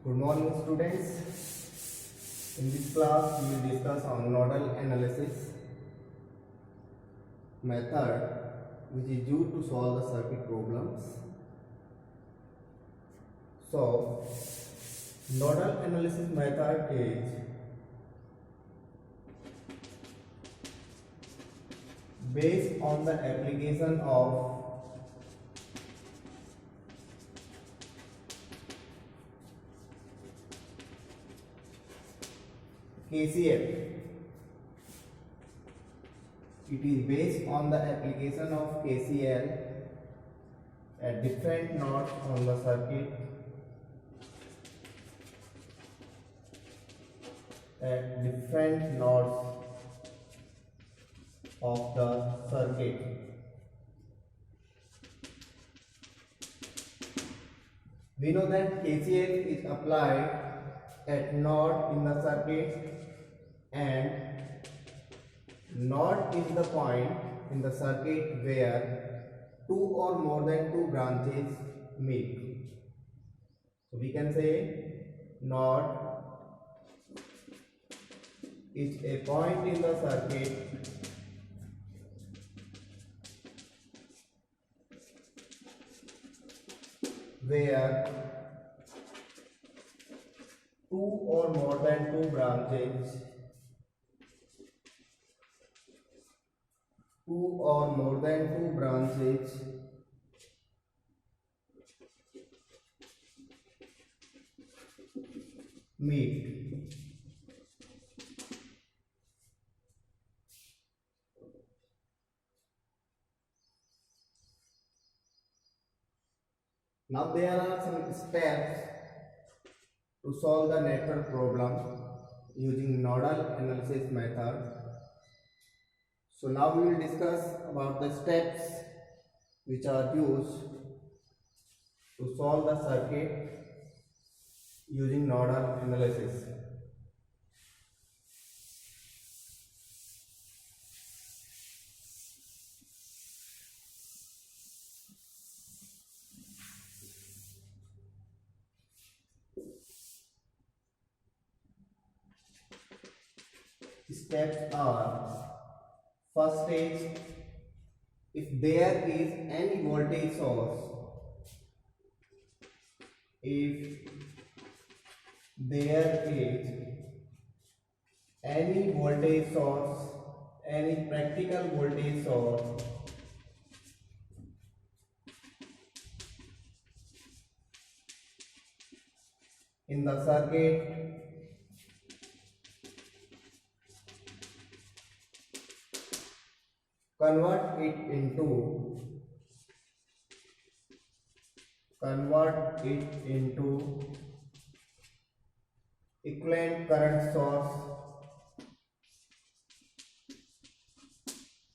Good morning, students. In this class, we will discuss on nodal analysis method, which is used to solve the circuit problems. So, nodal analysis method is based on the application of KCL. It is based on the application of KCL at different nodes on the circuit at different nodes of the circuit. We know that KCL is applied at node in the circuit, and node is the point in the circuit where two or more than two branches meet. So we can say node is a point in the circuit where two or more than two branches meet. Now there are some steps to solve the network problem using nodal analysis method. So now we will discuss about the steps which are used to solve the circuit using nodal analysis. Steps are: first is, if there is any voltage source, if there is any voltage source, any practical voltage source in the circuit, convert it into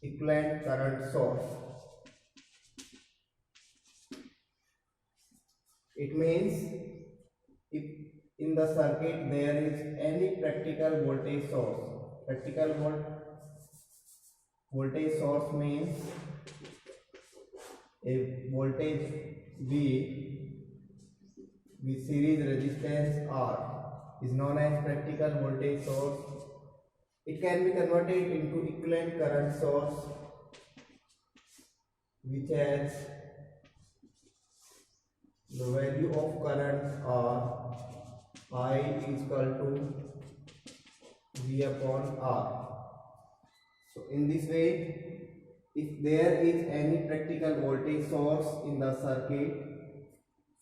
equivalent current source, It means if in the circuit there is any practical voltage source, voltage source means a voltage V with series resistance R is known as practical voltage source. It can be converted into equivalent current source, which has the value of current R, I is equal to V upon R. So in this way, if there is any practical voltage source in the circuit,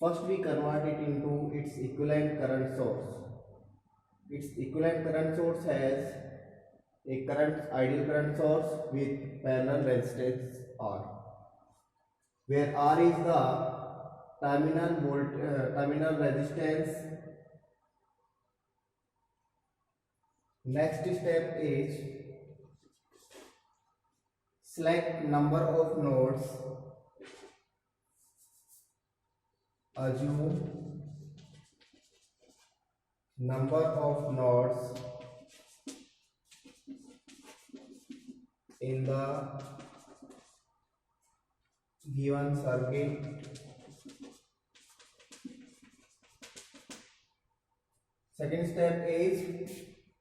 first we convert it into its equivalent current source. Its equivalent current source has a ideal current source with parallel resistance R, where R is the terminal resistance. Next step is select number of nodes. Assume number of nodes in the given circuit Second step is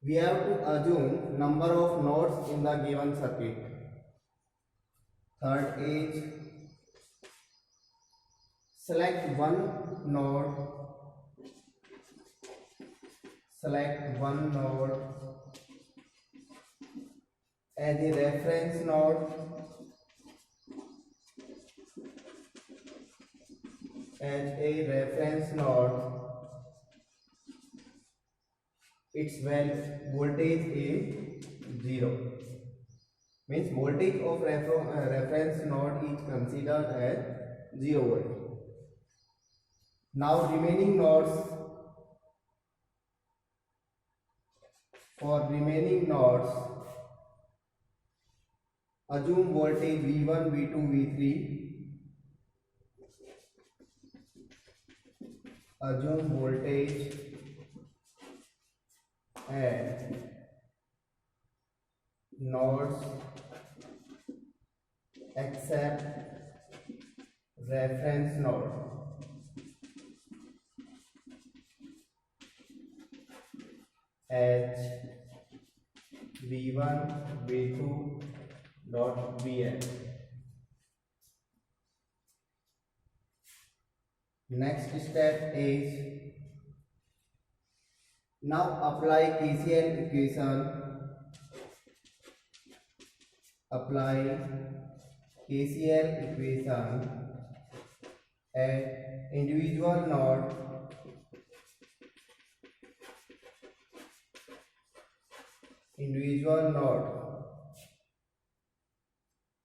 we have to assume number of nodes in the given circuit. Third is select one node as a reference node its voltage is 0, means voltage of reference node is considered as 0 volt. Now remaining nodes, assume voltage V1, V2, V3. Assume voltage at nodes except reference node H V1, V2 dot Vn. Next step is now apply KCL equation. At individual node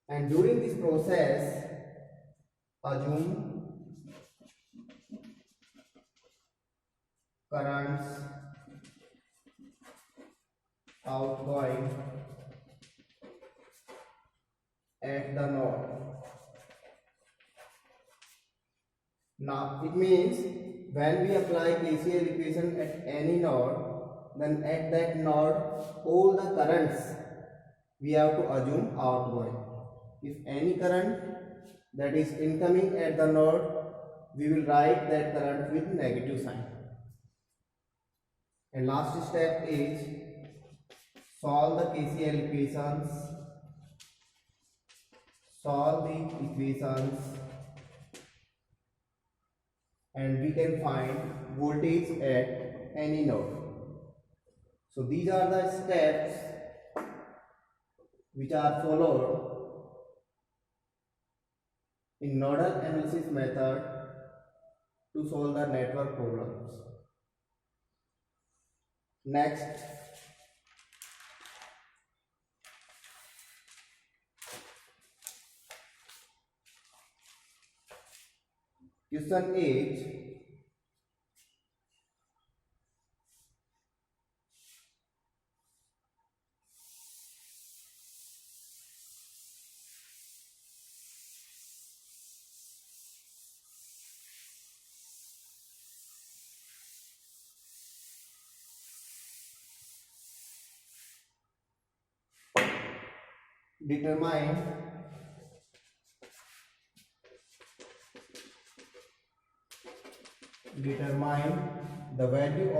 and during this process assume currents outgoing at the node. Now it means when we apply KCL equation at any node, then at that node all the currents we have to assume outgoing. If any current that is incoming at the node, we will write that current with negative sign. And last step is solve the KCL equations. And we can find voltage at any node. So these are the steps which are followed in nodal analysis method to solve the network problems. Next, question 8. Determine the value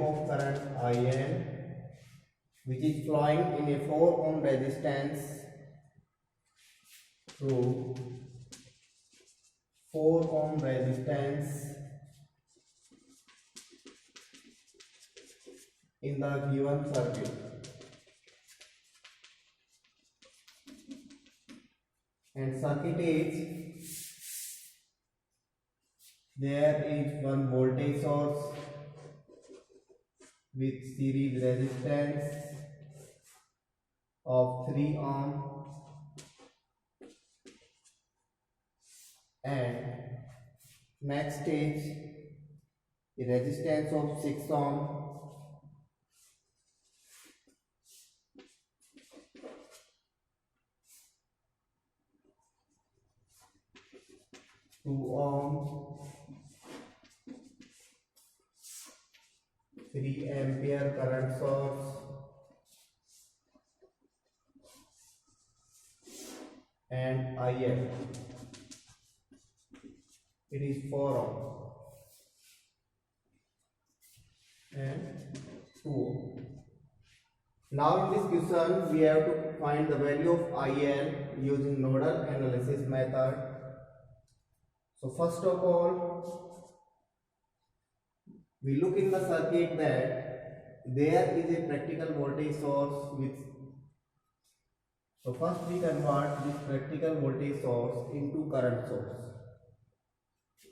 of current IN which is flowing in a 4 ohm resistance through 4 ohm resistance in the given circuit. And circuit is, there is one voltage source with series resistance of 3 ohm and next is a resistance of 6 ohm two ohm 3 ampere current source and IF. it is 4 ohm and 2 ohm. Now in this question we have to find the value of IL using nodal analysis method. So first of all, we look in the circuit that there is a practical voltage source with. So first we convert this practical voltage source into current source.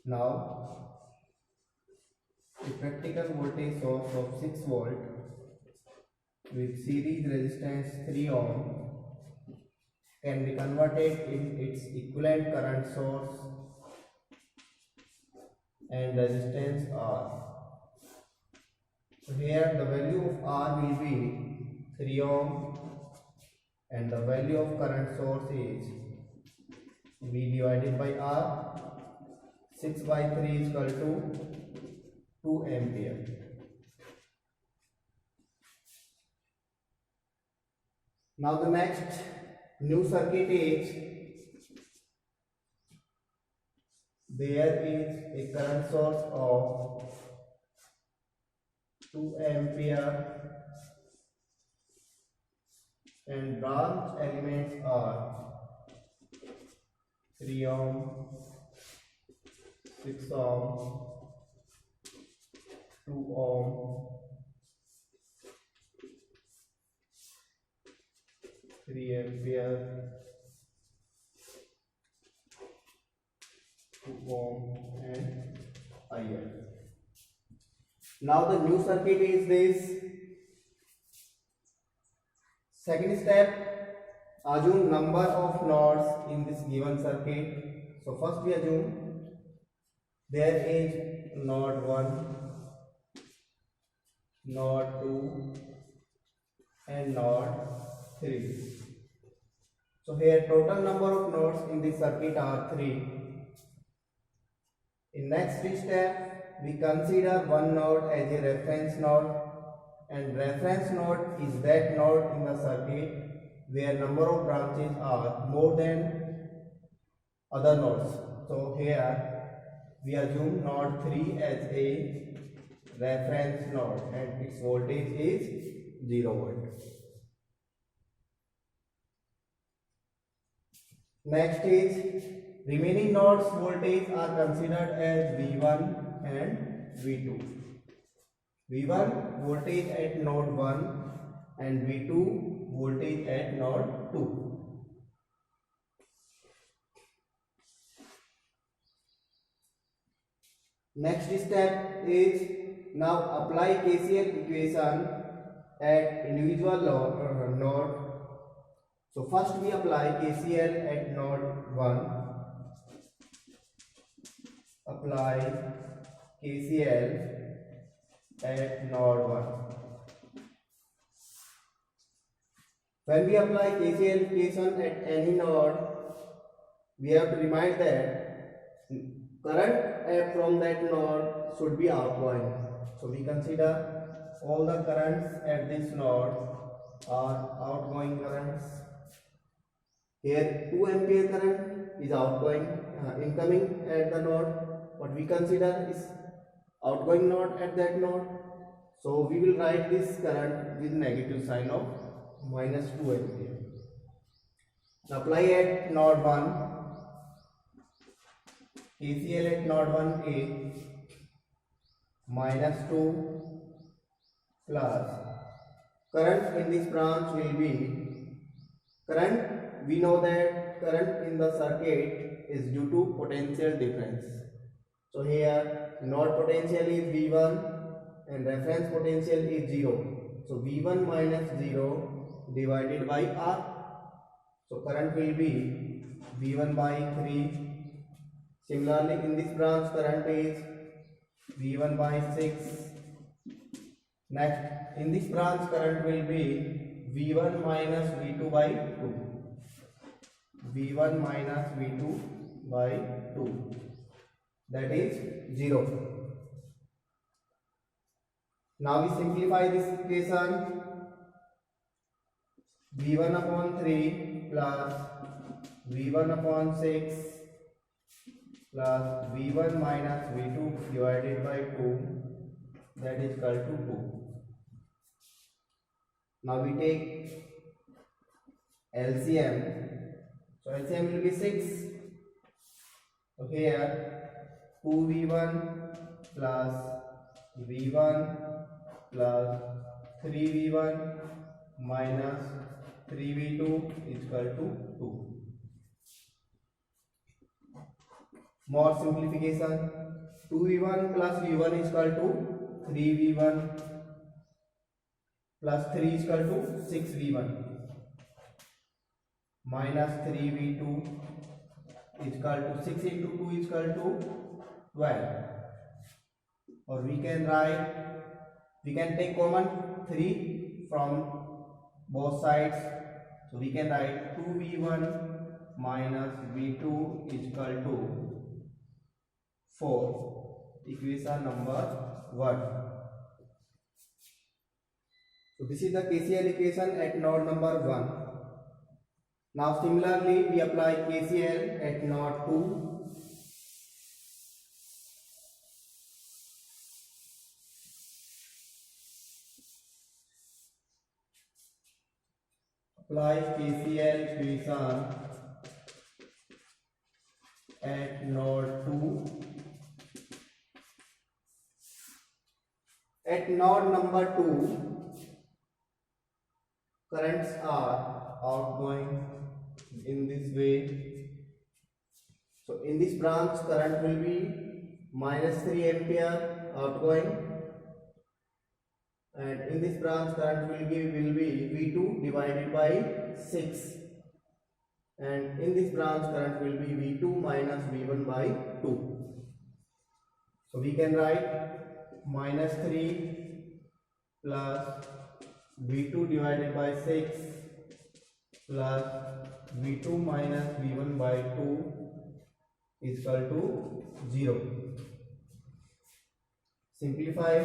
Now a practical voltage source of 6 volt with series resistance 3 ohm can be converted in its equivalent current source and resistance R. So here the value of R will be 3 ohm and the value of current source is V divided by R. 6 by 3 is equal to 2 ampere. Now the next new circuit is there is a current source of 2 ampere and branch elements are 3 ohm, 6 ohm, 2 ohm, 3 ampere, 2 ohm and IL. Now the new circuit is this. Second step, assume number of nodes in this given circuit. So first we assume there is node 1, node 2 and node 3. So here total number of nodes in this circuit are 3. In next step, we consider one node as a reference node, and reference node is that node in the circuit where number of branches are more than other nodes. So here we assume node 3 as a reference node and its voltage is 0 volt. Next is remaining nodes voltage are considered as V1 and V2. V1 voltage at node 1 and V2 voltage at node 2. Next step is now apply KCL equation at individual node. So first we apply KCL at node 1. Apply KCL at node 1. When we apply KCL equation at any node, we have to remind that current from that node should be outgoing. So we consider all the currents at this node are outgoing currents. Here 2 ampere current is outgoing, incoming at the node. What we consider is outgoing node at that node. So we will write this current with negative sign of minus 2 ampere. Now apply at node 1. KCL at node 1 is minus 2 plus current in this branch will be current. We know that current in the circuit is due to potential difference. So here node potential is V1 and reference potential is 0. So V1 minus 0 divided by R. So current will be V1 by 3. Similarly in this branch current is V1 by 6. Next in this branch current will be V1 minus V2 by 2. V1 minus V2 by 2, that is 0. Now we simplify this equation. V1 upon 3 plus V1 upon 6 plus V1 minus V2 divided by 2, that is equal to 2. Now we take LCM. So LCM will be 6. So here 2V1 plus V1 plus 3V1 minus 3V2 is equal to 2. More simplification. 2V1 plus V1 is equal to 3V1 plus 3 is equal to 6V1 minus 3V2 is equal to 6 into 2 is equal to 12. Or we can take common 3 from both sides. So we can write 2V1 minus V2 is equal to 4. Equation number 1. So this is the KCL equation at node number 1. Now similarly we apply KCL at node 2. Apply KCL equation at node 2. At node number 2, currents are outgoing in this way. So in this branch current will be minus 3 ampere outgoing, and in this branch current will be V2 divided by 6, and in this branch current will be V2 minus V1 by 2. So we can write minus 3 plus V2 divided by 6 plus V2 minus V1 by 2 is equal to 0. Simplify.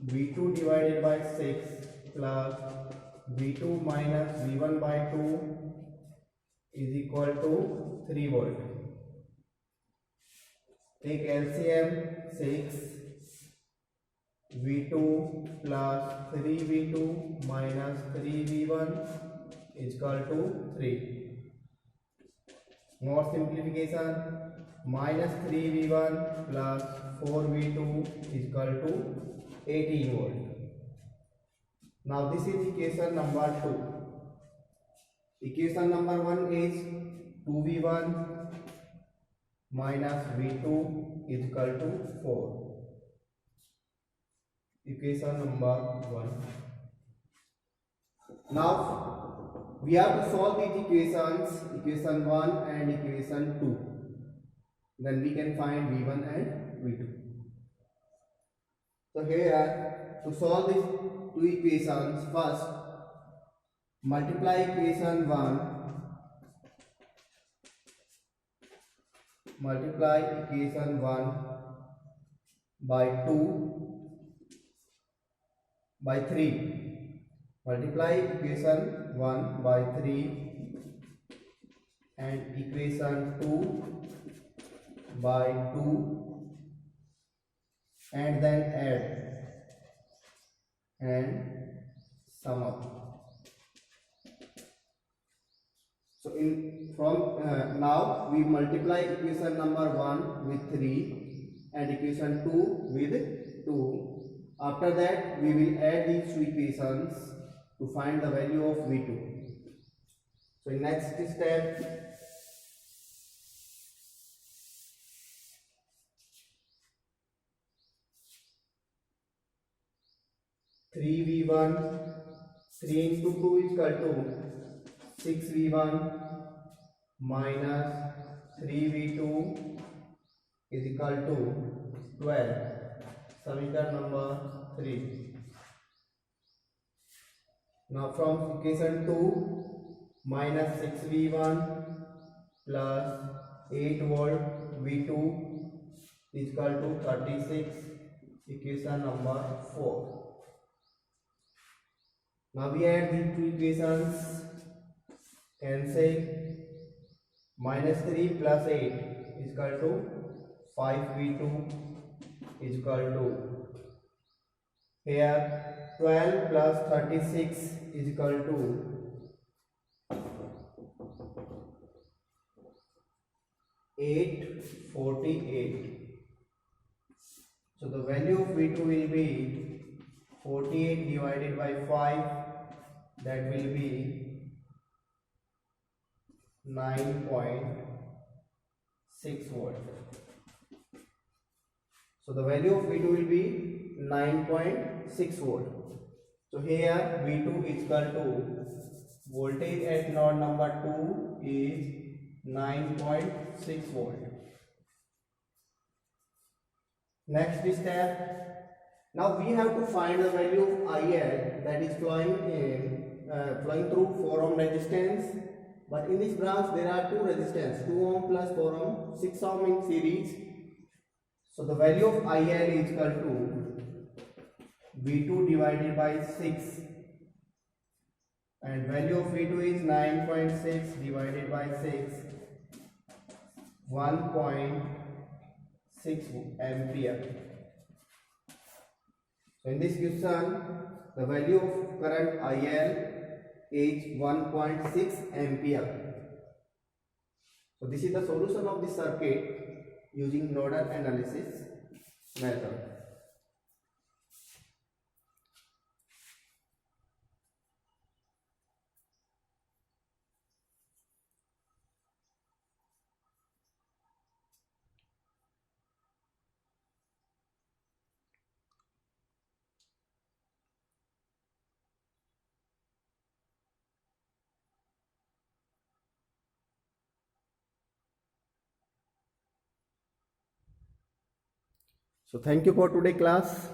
V2 divided by 6 plus V2 minus V1 by 2 is equal to 3 volt. Take LCM. 6 V2 plus 3V2 minus 3V1 is equal to 3. More simplification. Minus 3V1 plus 4V2 is equal to 18 volt. Now this is equation number 2. Equation number 1 is 2V1 minus V2 is equal to 4. Equation number 1. Now we have to solve these equations, equation 1 and equation 2. Then we can find V1 and V2. So here, to solve these two equations, first multiply equation 1 by 2 by 3. Multiply equation 1 by 3 and equation 2 by 2, and then add and sum up. So now we multiply equation number 1 with 3 and equation 2 with 2. After that we will add these two equations to find the value of V2. So in next step, 3V1, 3 into 2 is equal to 6V1 minus 3V2 is equal to 12. Samikar number 3. Now from equation 2, minus 6V1 plus 8 volt V2 is equal to 36. Equation number 4. Now we add these two equations, cancel, minus 3 plus 8 is equal to 5v2 is equal to here 12 plus 36 is equal to 848. So the value of V2 will be 48 divided by 5, that will be 9.6 volt. So the value of V2 will be 9.6 volt. So here V2 is equal to voltage at node number 2 is 9.6 volt. Next step, now we have to find the value of IL that is flowing through 4 ohm resistance, but in this branch there are two resistance, 2 ohm plus 4 ohm, 6 ohm in series. So the value of IL is equal to V2 divided by 6, and value of V2 is 9.6 divided by 6, 1.6 ampere. So in this question, the value of current IL is 1.6 ampere. So this is the solution of this circuit using nodal analysis method. So thank you for today class.